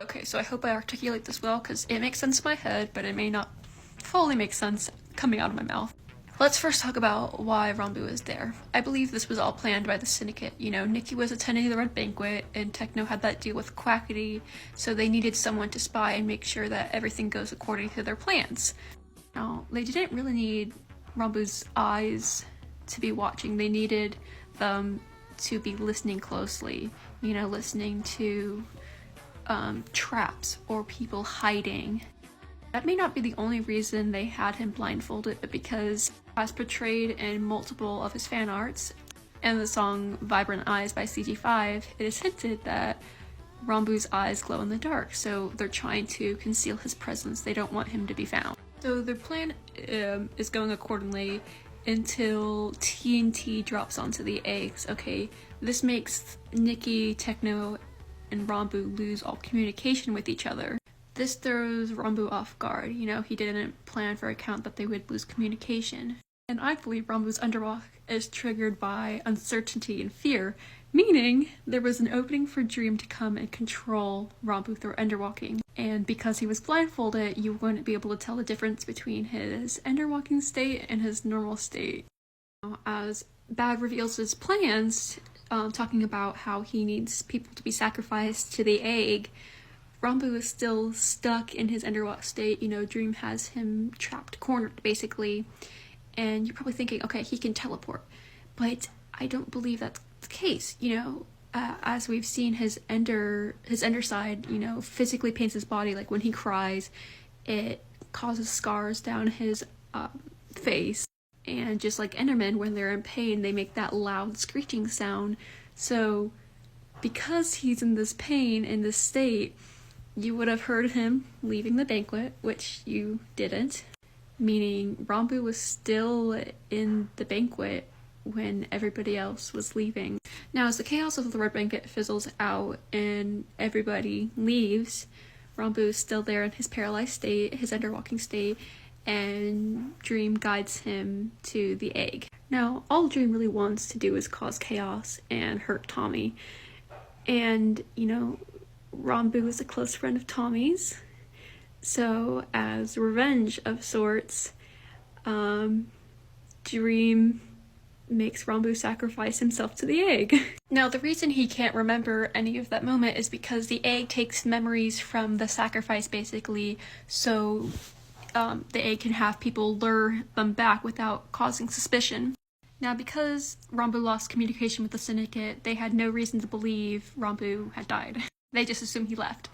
Okay, so I hope I articulate this well, because it makes sense in my head, but it may not fully make sense coming out of my mouth. Let's first talk about why ranboo is there. I believe this was all planned by the syndicate. You know, Nikki was attending the Red Banquet, and Techno had that deal with Quackity, so they needed someone to spy and make sure that everything goes according to their plans. Now, they didn't really need ranboo's eyes to be watching. They needed them to be listening closely, you know, listening to traps or people hiding. That may not be the only reason they had him blindfolded, but because, as portrayed in multiple of his fan arts and the song Vibrant Eyes by CG5, it is hinted that ranboo's eyes glow in the dark, so they're trying to conceal his presence. They don't want him to be found. So their plan is going accordingly until TNT drops onto the eggs. Okay, this makes Nikki, Techno, and ranboo lose all communication with each other. This throws ranboo off guard. You know, he didn't plan for a count that they would lose communication. And I believe ranboo's underwalk is triggered by uncertainty and fear, meaning there was an opening for Dream to come and control ranboo through underwalking. And because he was blindfolded, you wouldn't be able to tell the difference between his underwalking state and his normal state. As Bag reveals his plans, talking about how he needs people to be sacrificed to the egg, ranboo is still stuck in his underwalk state. You know, Dream has him trapped, cornered, basically. And you're probably thinking, okay, he can teleport. But I don't believe that's the case. You know, as we've seen, his underside, you know, physically pains his body. Like when he cries, it causes scars down his face. And just like Endermen, when they're in pain, they make that loud screeching sound. So because he's in this pain, in this state, you would have heard him leaving the banquet, which you didn't, meaning ranboo was still in the banquet when everybody else was leaving. Now, as the chaos of the Red Banquet fizzles out and everybody leaves, ranboo is still there in his paralyzed state, his underwalking state, and Dream guides him to the egg. Now, all Dream really wants to do is cause chaos and hurt Tommy. And, you know, ranboo is a close friend of Tommy's, so as revenge of sorts, Dream makes ranboo sacrifice himself to the egg. Now, the reason he can't remember any of that moment is because the egg takes memories from the sacrifice, basically, so the egg can have people lure them back without causing suspicion. Now, because ranboo lost communication with the syndicate, they had no reason to believe ranboo had died. They just assumed he left.